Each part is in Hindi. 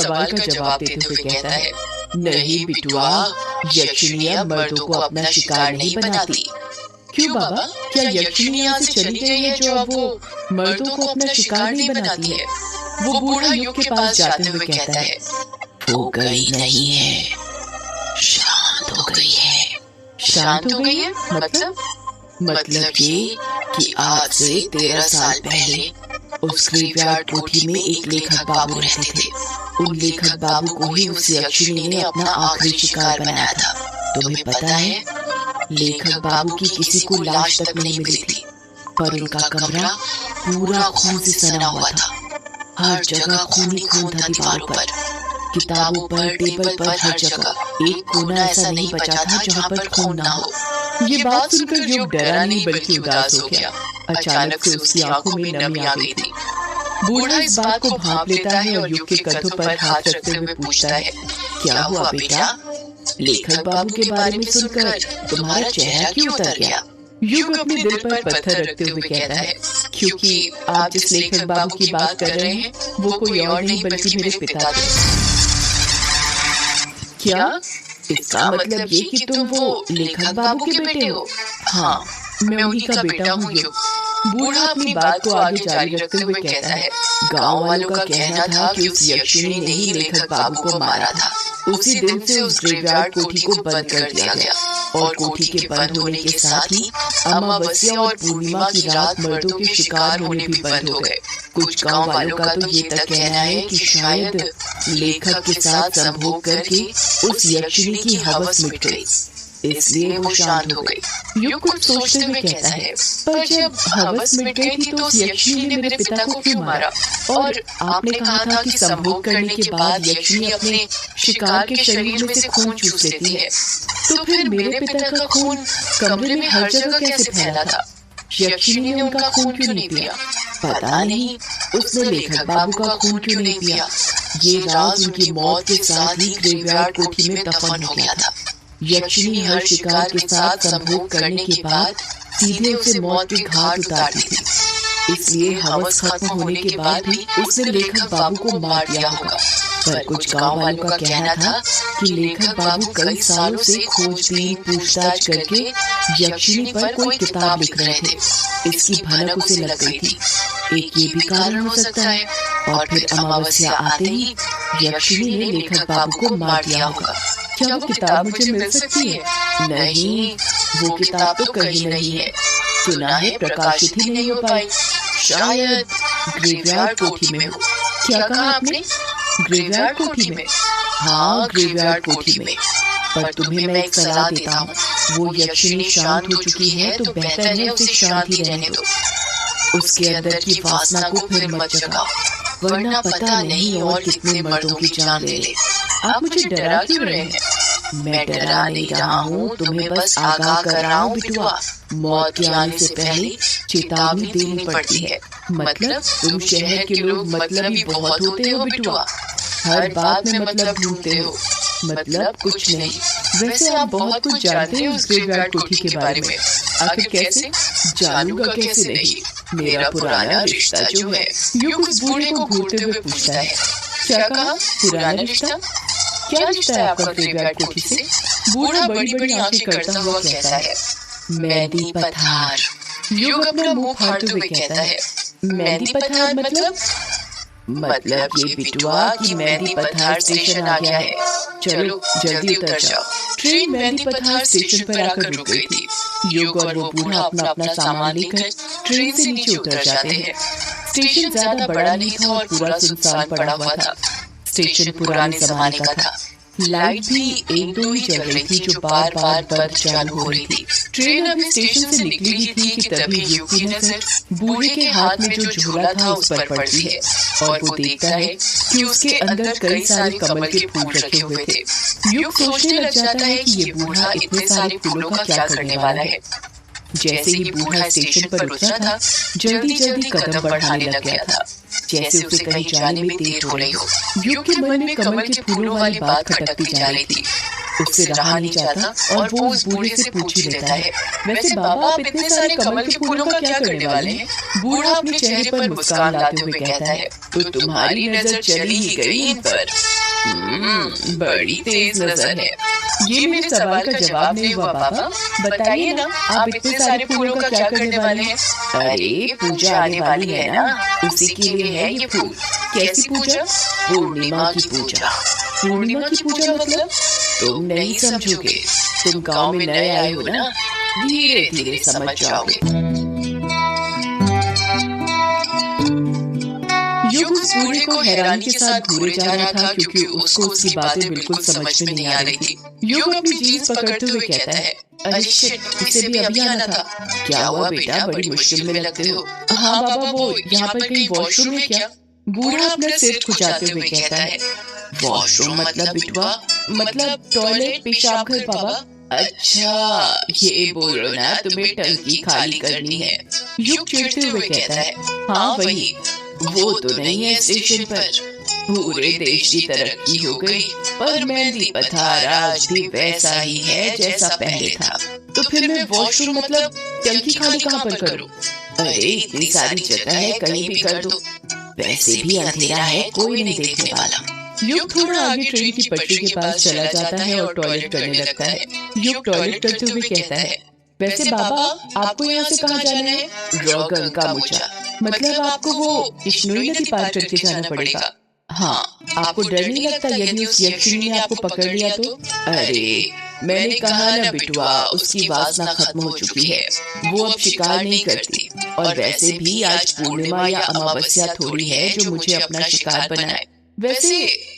सवाल का जवाब देते हुए कहता है, नहीं बिटुआ, यक्षिणियां मर्दों को अपना शिकार नहीं बनाती। क्यों बाबा, क्या यक्षिणी यहाँ से चली गई है जो अब वो मर्दों को अपना शिकार नहीं बनाती है? वो बूढ़ा युग के पास जाते हुए कहता है, वो गई नहीं है, शांत हो गई है। शांत हो गई है? मतलब ये कि आज से 13 साल पहले उस ग्रेवयार्ड कोठी में एक लेखक बाबू रहते थे। उन लेखक बाबू को ही उस यक्षिणी ने अपना आखिरी शिकार बनाया था। तुम्हें पता है, लेखक बाबू की किसी को लाश तक नहीं मिली थी, पर उनका कमरा पूरा खून से सना हुआ था। हर जगह खून ही खून था, दीवारों पर, किताबों पर, टेबल पर, हर जगह एक कोना ऐसा नहीं बचा था जहाँ पर खून ना हो। ये बात सुनकर युग डरा नहीं बल्कि उदास हो गया। अचानक से उसकी आंखों में नमी आ गई थी। बूढ़ा इस बात को भांप लेता है और युग के कंधों पर हाथ रखते हुए पूछता है, क्या हुआ बेटा? लेखक बाबू के बारे में सुनकर तुम्हारा चेहरा क्यों उतर गया? युग अपने दिल पर पत्थर रखते हुए कहता है, क्योंकि आप जिस लेखक बाबू की बात कर रहे हैं वो कोई और नहीं बल्कि मेरे पिता थे। क्या? इसका मतलब ये कि तुम वो लेखक बाबू के बेटे हो? हाँ, मैं उन्हीं का बेटा हूँ युग। बूढ़ा अपनी बात को आगे जारी रखते हुए कहता है, गांव वालों का कहना था कि उस यक्षिणी ने ही लेखक बाबू को मारा था। उसी दिन से उस ग्रेवयार्ड कोठी को बंद कर दिया गया और कोठी के बंद होने के साथ ही अमावस्या और पूर्णिमा की रात मर्दों के शिकार होने भी बंद हो गए। कुछ गांव वालों का तो ये तक कहना है कि शायद लेखक के साथ संभोग करके उस यक्षिणी की हवस मिट गई, इसलिए वो शांत हो गई। युग कुछ सोचते हुए कहता है, पर जब हवस मिट गई थी तो उस यक्षिणी ने मेरे पिता को क्यों मारा? और आपने कहा था कि संभोग करने के बाद यक्षिणी अपने शिकार के शरीर में से खून चूस लेती है, तो फिर मेरे पिता का खून कमरे में हर जगह कैसे फैला था? यक्षिणी ने उनका खून क्यों नहीं पिया? पता नहीं उसने लेखक बाबू का खून क्यों नहीं पिया। ये राज उनकी मौत के साथ ही ग्रेवयार्ड कोठी में दफन हो गया था। यक्षिणी हर शिकार के साथ संभोग करने के बाद सीधे उसे मौत के घाट उतारती थी, इसलिए हवस खत्म होने के बाद भी उसने लेखक बाबू को मार दिया होगा। पर कुछ गांव वालों का कहना था कि लेखक बाबू कई सालों से खोजबीन पूछताछ करके यक्षिणी पर कोई किताब लिख रहे थे। इसकी भनक उसे लग गई थी। एक ये भी कारण हो सकता है। और फिर अमावस्या आते ही यक्षिणी ने लेखक बाबू को मार दिया होगा। क्या वो किताब मुझे मिल सकती है? नहीं, वो किताब तो कहीं नहीं है। सुना है प्रकाशित ही नहीं हो पाई। शायद ग्रेवयार्ड कोठी में हो। क्या कहा आपने? ग्रेवयार्ड कोठी में? हाँ, ग्रेवयार्ड कोठी में। पर तुम्हें मैं एक सलाह देता हूँ, वो यक्षिणी शांत हो चुकी है तो बेहतर है उसे शांत ही रहने दो। उसके अंदर की वासना को फिर मत जगाओ, वरना पता नहीं और कितने मर्दों की जान ले ले। आप मुझे डरा क्यों रहे हैं? मैं डरा नहीं रहा हूँ, तुम्हें बस आगाह कर रहा हूँ बिटुआ। मौत के आने से पहले चेतावनी देनी पड़ती है। मतलब तुम शहर के लोग मतलबी बहुत होते हो बिटुआ, हर बात में मतलब ढूंढते हो। मतलब कुछ नहीं, वैसे आप बहुत कुछ जानते हो उस ग्रेवयार्ड कोठी के बारे में। आखिर कैसे? जानूंगा कैसे नहीं, मेरा पुराना रिश्ता जो है। युग उस बूढ़े को घूरते हुए पूछता है, क्या कहा? पुराना रिश्ता? क्या रिश्ता है आपका ग्रेवयार्ड कोठी से? बूढ़ा बड़ी बड़ी आंखें करता हुआ कहता है, मेहंदी पठार। युग अपना मुंह फाड़ते हुए कहता है, मेहंदी पठार मतलब ये बिटुआ कि मेहंदी पठार स्टेशन आ गया है। चलो जल्दी उतर जाओ। ट्रेन मेहंदी पठार स्टेशन पर आकर रुक गई थी। युग और वो बूढ़ा अपना अपना सामान लेकर ट्रेन से नीचे उतर जाते हैं। स्टेशन ज्यादा बड़ा नहीं था और पूरा सुनसान पड़ा हुआ था। स्टेशन पुराने जमाने का था। लाइट भी एक दो ही जल रही थी जो बार बार बंद चालू हो रही थी। ट्रेन अभी स्टेशन से निकली ही थी कि तभी युग की नजर बूढ़े के हाथ में जो झोला था उस पर पड़ती है और वो देखता है कि उसके अंदर कई सारे कमल के फूल रखे हुए थे। युग सोचने लग जाता है कि ये बूढ़ा इतने सारे फूलों का क्या करने वाला है। जैसे ही बूढ़ा स्टेशन पर उतरा था, जल्दी जल्दी कदम बढ़ाने लग गया था, जैसे उसे कहीं जाने में देर हो रही हो। युग के मन में कमल के फूलों वाली बात खटकती जा रही थी। उससे रहा नहीं जाता और वो उस बूढ़े से पूछ ही लेता है, वैसे बाबा आप इतने सारे कमल के फूलों का क्या करने वाले हैं? बूढ़ा अपने चेहरे पर मुस्कान लाते हुए कहता है, तो तुम्हारी नजर चली ही गई इन पर। बड़ी तेज नजर है। ये मेरे सवाल का जवाब नहीं हुआ पापा। बताइए ना, आप इतने सारे फूलों का क्या करने वाले हैं? अरे पूजा आने वाली है ना, उसी के लिए है ये फूल। कैसी पूजा? पूर्णिमा की पूजा। पूर्णिमा की पूजा मतलब? तुम नहीं समझोगे, तुम गांव में नए आए हो ना, धीरे धीरे समझ जाओगे। युग उस बूढ़े को हैरानी के साथ घूरे जा रहा था क्योंकि उसको उसकी बातें बिल्कुल समझ में नहीं आ रही थी। युग अपनी जीन्स पकड़ते हुए कहता है, अरे शिट, इसे भी अभी आना था। क्या हुआ बेटा, बड़ी मुश्किल में लगते हो? हाँ बाबा, वो यहाँ पर कहीं वॉशरूम है क्या? बूढ़ा अपना सिर खुजाते हुए कहता है, वॉशरूम मतलब बिटुआ? मतलब टॉयलेट, पेशाब घर बाबा। अच्छा, ये बोल रहे ना तुम्हें टंकी खाली करनी है। युग चिढ़ते हुए कहता है, हाँ वही। वो तो नहीं है स्टेशन पर। पूरे देश की तरक्की हो गई, पर मेहंदी पथार आज भी वैसा ही है जैसा पहले था। तो फिर मैं वॉशरूम मतलब टंकी खाली कहाँ पर करूँ? अरे इतनी सारी जगह है, कहीं भी कर दो। वैसे भी अंधेरा है, कोई नहीं देखने वाला। युग थोड़ा आगे ट्रेन की पटरी के पास चला जाता है और टॉयलेट करने लगता है। युग टॉयलेट करते हुए कहता है, वैसे बाबा आपको यहाँ से कहाँ जाना है? रोगन का मुचा। मतलब आपको वो किश्नोई नदी पार करके जाना पड़ेगा। हाँ, आपको डर नहीं लगता यदि उस यक्षिणी ने आपको पकड़ लिया तो? अरे मैंने कहा ना बिटुआ, उसकी वासना खत्म हो चुकी है, वो अब शिकार नहीं करती। और वैसे भी आज पूर्णिमा या अमावस्या थोड़ी है जो मुझे अपना शिकार बनाए। वैसे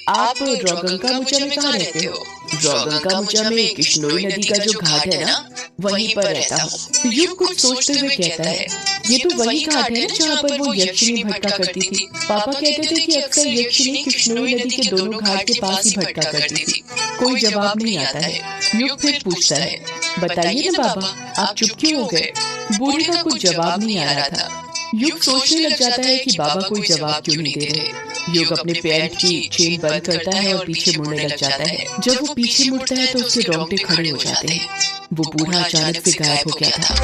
आप रोगंका मुचा में कहाँ रहते हो? रोगंका मुचा में किश्नोई नदी का जो घाट है ना, वहीं पर रहता हूँ। युग कुछ सोचते हुए कहता है, ये तो वही घाट है जहाँ पर वो यक्षिणी भटका करती थी। पापा कहते थे कि अक्सर यक्षिणी किश्नोई नदी के दोनों घाट के पास ही भटका करती थी। कोई जवाब नहीं आता है। युग फिर पूछता है, बताइए ना बाबा, आप चुप क्यों हो गए? बूढ़े का कुछ जवाब नहीं आ रहा था। युग सोचने लग जाता है कि बाबा कोई जवाब क्यों नहीं दे रहे। युग अपने पैंट की चेन बंद करता है और पीछे मुड़ने लग जाता है। जब वो पीछे मुड़ता है तो उसके रोंगटे खड़े हो जाते हैं। वो बूढ़ा अचानक से गायब हो गया था।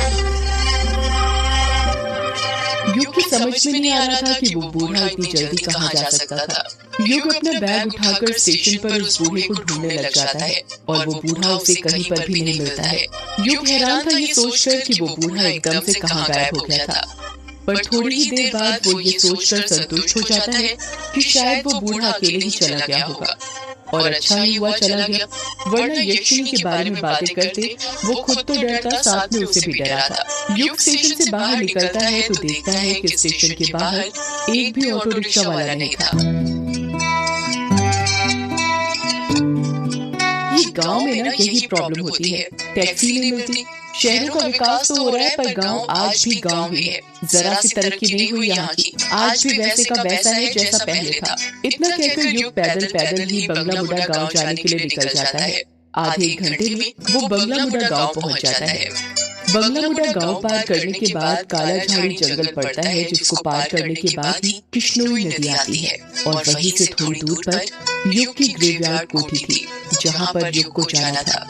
युग की समझ में नहीं आ रहा था कि वो बूढ़ा इतनी जल्दी कहाँ जा सकता था। युग अपना बैग उठाकर स्टेशन पर उस बूढ़े को ढूंढने लग जाता है और वो बूढ़ा उसे कहीं पर भी नहीं मिलता है। युग हैरान था ये सोचकर कि वो बूढ़ा एकदम से कहाँ गायब हो गया था। पर थोड़ी ही देर बाद वो ये सोचकर संतुष्ट हो जाता है कि शायद वो बूढ़ा अकेले ही चला गया होगा। और अच्छा ही हुआ चला गया, वरना यक्षिणी के बारे में बातें करते वो खुद तो डरता, साथ में उसे भी डरा था। युग स्टेशन से बाहर निकलता है तो देखता है कि स्टेशन के बाहर एक भी ऑटो रिक्शा वाला नहीं था। ये गांव में ना यही प्रॉब्लम होती है, टैक्सी नहीं मिलती। शहरों का विकास तो हो रहा है पर गांव आज भी गांव ही है। जरा सी तरक्की नहीं हुई यहाँ की, आज भी वैसे का वैसा है जैसा पहले था। इतना कहकर युग पैदल पैदल ही बंगला मुड़ा गांव जाने के लिए निकल जाता है। आधे एक घंटे में वो बंगला मुड़ा गांव पहुंच जाता है। बंगला मुड़ा गांव पार करने के बाद काला झाड़ी जंगल पड़ता है, जिसको पार करने के बाद ही किश्नोई नदी आती है। और वहीं से थोड़ी दूर पर युग की ग्रेवयार्ड कोठी थी, जहाँ पर युग को जाना था।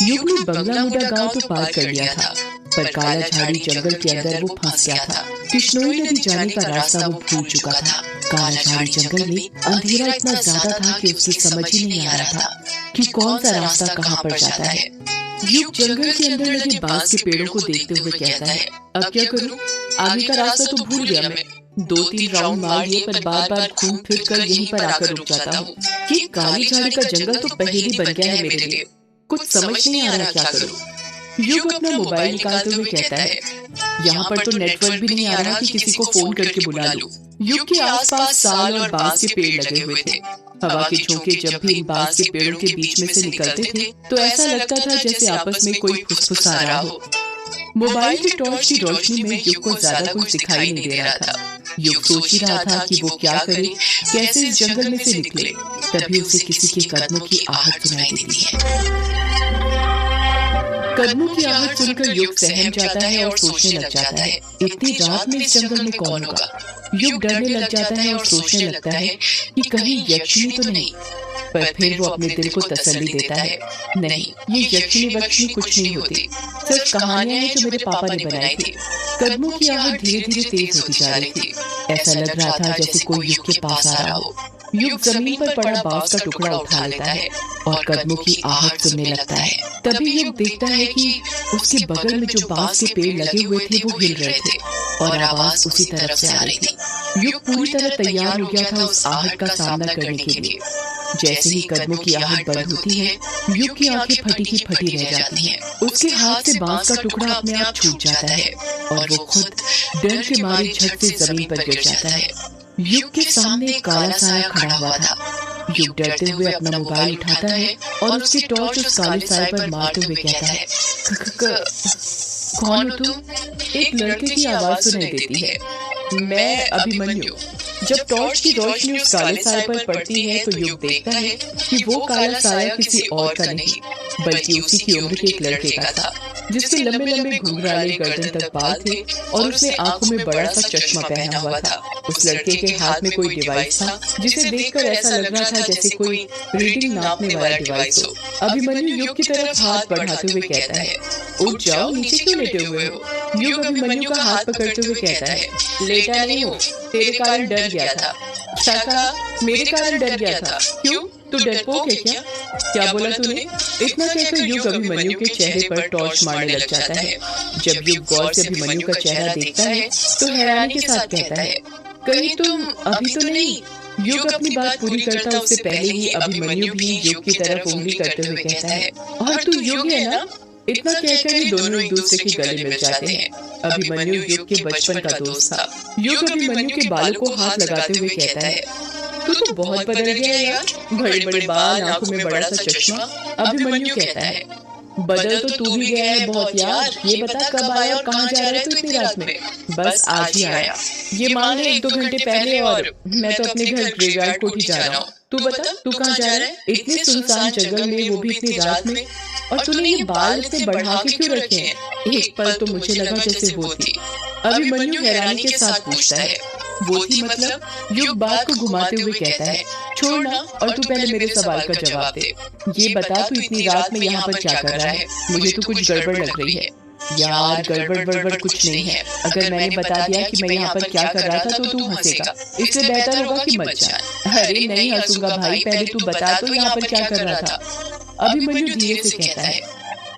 युग ने बंगला मुड़ा गांव तो पार कर लिया था, पर काला झाड़ी जंगल के अंदर वो फंस गया था। किश्नोई नदी जाने का रास्ता वो भूल चुका था। काला झाड़ी जंगल में अंधेरा इतना ज्यादा था कि उसकी समझ ही नहीं आ रहा था कि कौन सा रास्ता कहाँ पर जाता है। युग जंगल के अंदर लगे बांस के पेड़ों को देखते हुए कहता है, अब क्या करूं? आगे का रास्ता तो भूल गया मैं। 2-3 राउंड मार लिए पर बार बार घूम फिर कर यहीं पर आकर रुक जाता हूँ। ये काली झाड़ी का जंगल तो पहेली बन गया है मेरे लिए, कुछ समझ नहीं आ रहा क्या करूं। युग अपना मोबाइल निकालते हुए कहता है, यहाँ पर तो नेटवर्क भी नहीं आ रहा कि किसी को फोन करके बुला लूं। युग के आसपास साल और बांस के पेड़ लगे हुए थे। हवा के झोंके जब भी इन बांस के पेड़ों के बीच में से निकलते थे तो ऐसा लगता था जैसे आपस में कोई फुसफुसा रहा हो। मोबाइल की टॉर्च की रोशनी में युग को ज्यादा कुछ दिखाई नहीं दे रहा था। युग सोच ही रहा था कि वो क्या करे, कैसे इस जंगल में से निकले। तभी उसे किसी के कदमों की आहट सुनाई देती है। कदमों की आहट सुनकर युग सहम जाता है और सोचने लग जाता है, इतनी रात में इस जंगल में कौन होगा। युग डरने लग जाता है और सोचने लगता है कि कहीं यक्षिणी तो नहीं। पर फिर वो अपने दिल को तसल्ली देता है, नहीं, ये यक्षिणी वक्षिणी कुछ नहीं होती, सिर्फ कहानियां हैं जो मेरे पापा ने बनाई थी। कदमों की आहट धीरे धीरे तेज होती जा रही थी। ऐसा लग रहा था जैसे कोई युग के पास आ रहा हो। युग जमीन पर पड़ा बांस का टुकड़ा उठा लेता है और कदमों की आहट सुनने लगता है। तभी युग देखता है कि उसके बगल में जो बांस के पेड़ लगे हुए थे वो हिल रहे थे और आवाज उसी तरफ से आ रही थी। युग पूरी तरह तैयार हो गया था उस आहट का सामना करने के लिए। जैसे ही कदमों की आहट बंद होती है, युग की आंखें फटी की फटी रह जाती हैं। उसके हाथ से बांस का टुकड़ा अपने आप छूट जाता है और वो खुद डर के मारे झट से जमीन पर गिर जाता है। युग के सामने एक काला साया खड़ा हुआ था। युग डरते हुए अपना मोबाइल उठाता है और उसकी टॉर्च उस काले साए पर मारते हुए कहता है, कौन हो तुम? एक लड़के की आवाज सुनाई देती है, मैं अभिमन्यु। जब टॉर्च की रोशनी उस काले साए पर पड़ती है तो युग देखता है कि वो काला साया किसी और का नहीं बल्कि उसी की उम्र के एक लड़के का था, जिसके लंबे लंबे घुंघराले गर्दन तक बाल थे और उसने आंखों में बड़ा सा चश्मा पहना हुआ था। उस लड़के के हाथ में कोई डिवाइस था जिसे देखकर ऐसा लग रहा था जैसे कोई रीडिंग नापने वाला डिवाइस हो। अभिमन्यु युग की तरफ हाथ बढ़ाते हुए कहता है, उठ जाओ, नीचे क्यों लेटे हुए हो? युग अभिमन्यु का हाथ पकड़ते हुए कहता है, लेटा नहीं हो, तेरे कारण डर गया था। क्या कहा? मेरे कारण डर गया था? क्यों? तू डरपोक है क्या? क्या बोला तूने? इतना कहकर युग अभिमन्यु के चेहरे पर टॉर्च मारने लग जाता है। जब युग गौर से अभिमन्यु का चेहरा देखता है तो हैरानी के साथ कहता है, कहीं तुम अभी तो नहीं? युग अपनी बात पूरी करता उससे पहले ही अभिमन्यु भी युग की तरफ उंगली करते हुए कहता है, और तू युग है ना? इतना कहकर ही दोनों एक दूसरे के गले मिल जाते हैं। अभिमन्यु युग के बचपन का दोस्त था। युग अभिमन्यु के बालों को हाथ लगाते हुए कहता है, तू तो बहुत बदल गया यार, बड़े बड़े बाल, आंखों में बड़ा सा चश्मा। अभिमन्यु कहता है, बदल तो तू भी गया है बहुत यार। ये बता कब आया और कहाँ जा रहा है तू इतनी रात में? बस आज ही आया। ये मान ले 1-2 घंटे पहले, और मैं तो अपने घर ग्रेवयार्ड कोठी जा रहा हूँ। तू बता, तू कहाँ जा रहा है इतनी सुनसान जगह में, वो भी इतनी रात में? और तूने ये बाल इतने बढ़ा के क्यों रखे हैं? एक पल तो मुझे लगा जैसे वो थी। अभिमन्यु हैरानी के साथ पूछता है, वो थी मतलब? युग बात को घुमाते हुए कहता है, छोड़ ना, और तू पहले मेरे सवाल का जवाब दे। ये बता, तू इतनी रात में यहाँ पर क्या कर रहा है? मुझे तो कुछ गड़बड़ लग रही है। यार गड़बड़ कुछ नहीं है। अगर मैंने बता दिया कि मैं यहाँ पर क्या कर रहा था तो तू हंसेगा, इसलिए बेहतर होगा कि मत जा। अरे नहीं हंसूंगा भाई, पहले तू बता तो यहाँ पर क्या कर रहा था? अभिमन्यु धीरे से कहता है,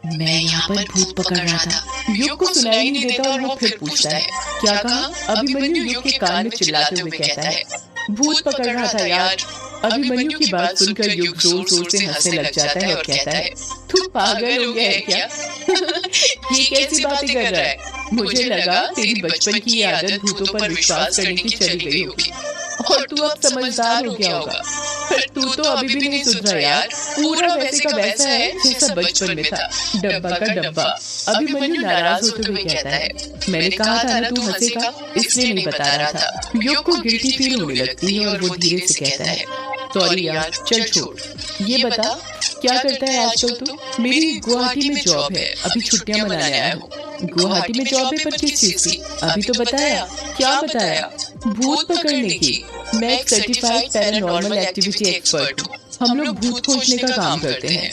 मैं यहाँ पर भूत पकड़ रहा था। युग को सुनाई नहीं देता और वो फिर पूछता है, क्या कहा? अभिमन्यु युग के कान में चिल्लाते हुए कहता है, भूत पकड़ रहा था यार। अभिमन्यु की बात सुनकर युग जोर जोर से हंसने लग जाता है और कहता है, तू पागल हो गया है क्या? ये कैसी बातें कर रहा है? मुझे लगा तेरी बचपन की आदत भूतों पर विश्वास करने की चली गई होगी और तू अब समझदार हो गया होगा। तू तो अभी भी नहीं सुधरा यार, पूरा वैसे का वैसा है जैसा बचपन में था, डब्बा का डब्बा। अभिमन्यु नाराज होते हुए कहता है, मैंने कहा था ना तू हंसेगा, इसलिए नहीं बता रहा था। युग को गिल्टी फील होने लगती है और वो धीरे से कहता है, सॉरी यार, चल छोड़। ये बता, क्या करता है आजकल तू? मेरी गुवाहाटी में जॉब है, अभी छुट्टियां मनाने आया हूँ। गुवाहाटी में जॉब है, पर किस चीज की? अभी तो बताया। क्या बताया? भूत पकड़ने की। मैं एक सर्टिफाइड पैरानॉर्मल एक्टिविटी एक्सपर्ट हूँ। हम लोग भूत खोजने का काम करते हैं।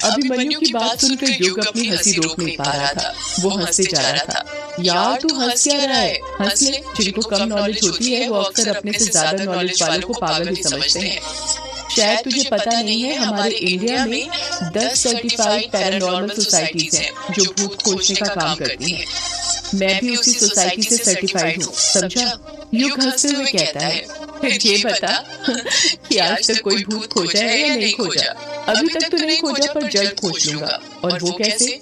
अभिमन्यु की बात सुनकर युग अपनी हंसी रोक नहीं पा रहा था। वो हंसते जा रहा था। यार तू हंस क्या रहा है? हंस ले। जिनको कम नॉलेज होती है वो अक्सर अपने से ज्यादा नॉलेज वालों को पागल ही समझते हैं। शायद तुझे पता नहीं है, हमारे इंडिया में 10 सर्टिफाइड पैरानॉर्मल सोसाइटीज हैं जो भूत खोजने का काम करती हैं। मैं भी उसी सोसाइटी से सर्टिफाइड हूँ, समझा? युग हंसते हुए कहता है, ये बता कि आज तक कोई भूत खोजा है या नहीं खोजा? अभी तक तो नहीं खोजा, पर जल्द खोज लूंगा। और वो कैसे?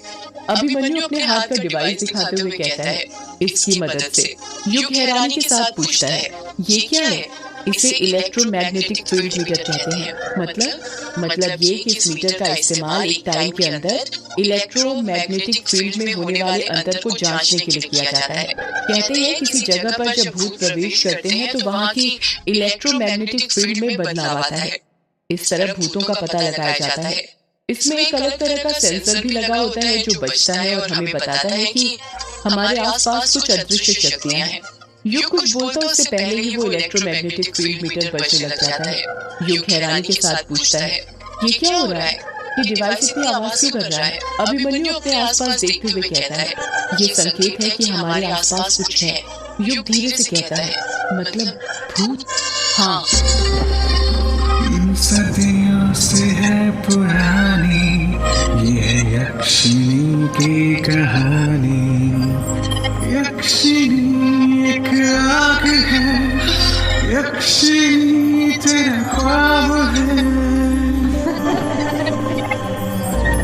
अभिमन्यु अपने हाथ का डिवाइस दिखाते हुए कहता है, इसकी मदद से। युग हैरानी के साथ पूछता है, ये क्या है? इसे इलेक्ट्रोमैग्नेटिक फील्ड मीटर कहते हैं। मतलब ये कि इस मीटर का इस्तेमाल एक टाइम के अंदर इलेक्ट्रोमैग्नेटिक फील्ड में होने वाले अंतर को जांचने के लिए किया जाता है। कहते हैं किसी जगह पर जब भूत प्रवेश करते हैं तो वहाँ की इलेक्ट्रोमैग्नेटिक फील्ड में बदलाव आता है। इस तरह भूतों का पता लगाया जाता है। इसमें एक अलग तरह का सेंसर भी लगा होता है जो बजता है और हमें बताता है कि हमारे आसपास कुछ अदृश्य शक्तियाँ हैं। युग कुछ बोलता उससे पहले ही वो इलेक्ट्रोमैग्नेटिक फील्ड मीटर बजने लग जाता है। युग हैरानी के साथ पूछता है, ये क्या हो रहा है? ये डिवाइस इतनी आवाज क्यों कर रहा है? अभिमन्यु अपने आसपास देखते हुए कहता है, ये संकेत है कि हमारे आसपास कुछ है। युग धीरे से कहता है, मतलब भूत? हाँ। सदियों से है पुरानी ये है यक्षिणी की कहानी। यक्षिणी एक